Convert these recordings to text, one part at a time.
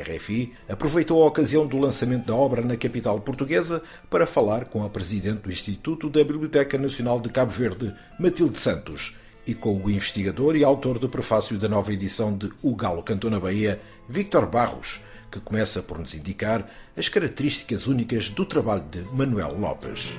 RFI aproveitou a ocasião do lançamento da obra na capital portuguesa para falar com a presidente do Instituto da Biblioteca Nacional de Cabo Verde, Matilde Santos, e com o investigador e autor do prefácio da nova edição de O Galo Cantou na Baía, Víctor Barros, que começa por nos indicar as características únicas do trabalho de Manuel Lopes.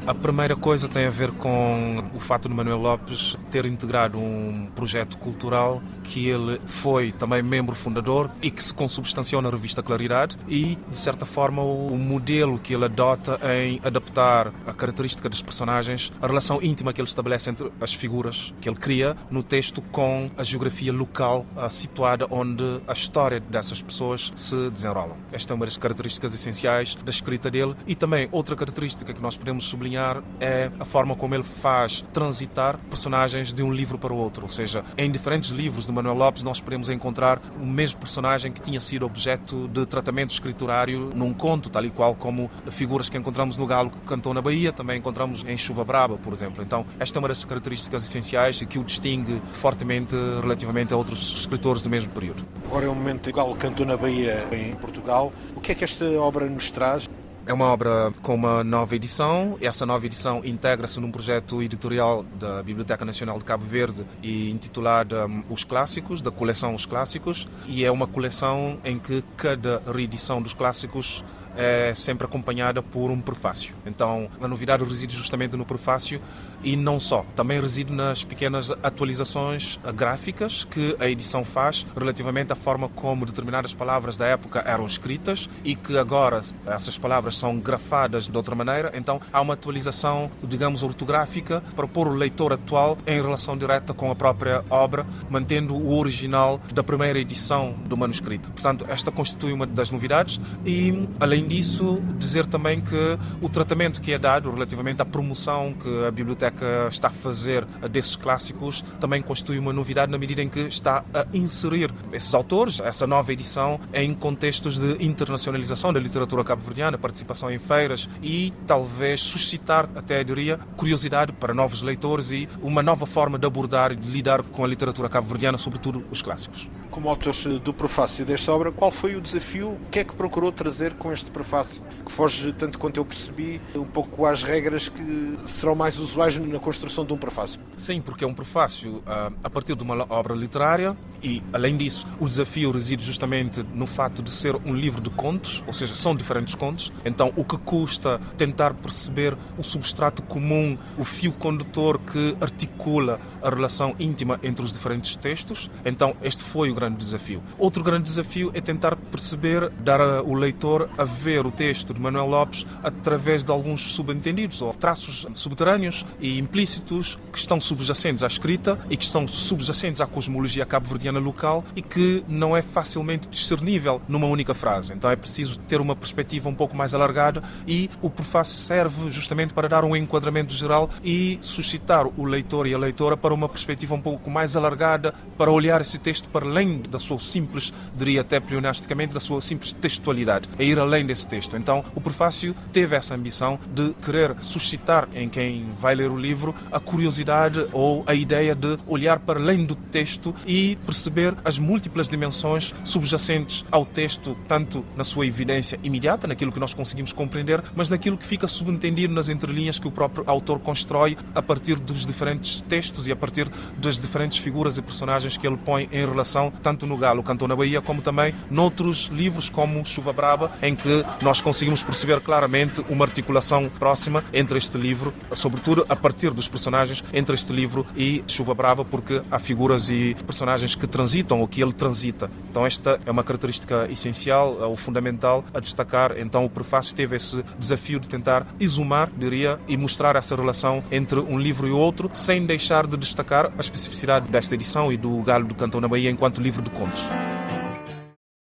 A primeira coisa tem a ver com o fato de Manuel Lopes ter integrado um projeto cultural que ele foi também membro fundador e que se consubstanciou na revista Claridade e, de certa forma, o modelo que ele adota em adaptar a característica dos personagens, a relação íntima que ele estabelece entre as figuras que ele cria no texto com a geografia local situada onde a história dessas pessoas se desenrolam. Esta é uma das características essenciais da escrita dele e também outra característica que nós podemos sublinhar é a forma como ele faz transitar personagens de um livro para o outro, ou seja, em diferentes livros de Manuel Lopes nós podemos encontrar o mesmo personagem que tinha sido objeto de tratamento escriturário num conto, tal e qual como figuras que encontramos no Galo Cantou na Baía, também encontramos em Chuva Braba, por exemplo. Então, esta é uma das características essenciais que o distingue fortemente relativamente a outros escritores do mesmo período. Agora é o momento do Galo Cantou na Baía em Portugal. O que é que esta obra nos traz? É uma obra com uma nova edição. Essa nova edição integra-se num projeto editorial da Biblioteca Nacional de Cabo Verde e intitulada Os Clássicos, da coleção Os Clássicos, e é uma coleção em que cada reedição dos clássicos é sempre acompanhada por um prefácio. Então, a novidade reside justamente no prefácio e não só. Também reside nas pequenas atualizações gráficas que a edição faz relativamente à forma como determinadas palavras da época eram escritas e que agora essas palavras são grafadas de outra maneira. Então, há uma atualização, digamos, ortográfica para pôr o leitor atual em relação direta com a própria obra, mantendo o original da primeira edição do manuscrito. Portanto, esta constitui uma das novidades e, além disso, dizer também que o tratamento que é dado relativamente à promoção que a biblioteca está a fazer desses clássicos também constitui uma novidade na medida em que está a inserir esses autores, essa nova edição, em contextos de internacionalização da literatura cabo-verdiana, participação em feiras e talvez suscitar, até diria, curiosidade para novos leitores e uma nova forma de abordar e de lidar com a literatura cabo-verdiana, sobretudo os clássicos. Como autores do prefácio desta obra, qual foi o desafio? O que é que procurou trazer com este prefácio? Que foge, tanto quanto eu percebi, um pouco às regras que serão mais usuais na construção de um prefácio. Sim, porque é um prefácio a partir de uma obra literária e, além disso, o desafio reside justamente no fato de ser um livro de contos, ou seja, são diferentes contos. Então, o que custa tentar perceber o substrato comum, o fio condutor que articula a relação íntima entre os diferentes textos. Então, este foi o grande desafio. Outro grande desafio é tentar perceber, dar o leitor a ver o texto de Manuel Lopes através de alguns subentendidos ou traços subterrâneos e implícitos que estão subjacentes à escrita e que estão subjacentes à cosmologia cabo-verdiana local e que não é facilmente discernível numa única frase. Então é preciso ter uma perspectiva um pouco mais alargada e o prefácio serve justamente para dar um enquadramento geral e suscitar o leitor e a leitora para uma perspectiva um pouco mais alargada, para olhar esse texto para além da sua simples, diria até pleonasticamente, da sua simples textualidade, a ir além desse texto. Então, o prefácio teve essa ambição de querer suscitar em quem vai ler o livro a curiosidade ou a ideia de olhar para além do texto e perceber as múltiplas dimensões subjacentes ao texto, tanto na sua evidência imediata, naquilo que nós conseguimos compreender, mas naquilo que fica subentendido nas entrelinhas que o próprio autor constrói a partir dos diferentes textos e a partir das diferentes figuras e personagens que ele põe em relação, tanto no Galo Cantou na Baía, como também noutros livros como Chuva Braba, em que nós conseguimos perceber claramente uma articulação próxima entre este livro, sobretudo a partir dos personagens, entre este livro e Chuva Brava, porque há figuras e personagens que transitam ou que ele transita. Então esta é uma característica essencial ou fundamental a destacar. Então o prefácio teve esse desafio de tentar exumar, diria, e mostrar essa relação entre um livro e o outro, sem deixar de destacar a especificidade desta edição e do Galo Cantou na Baía enquanto livro de contos.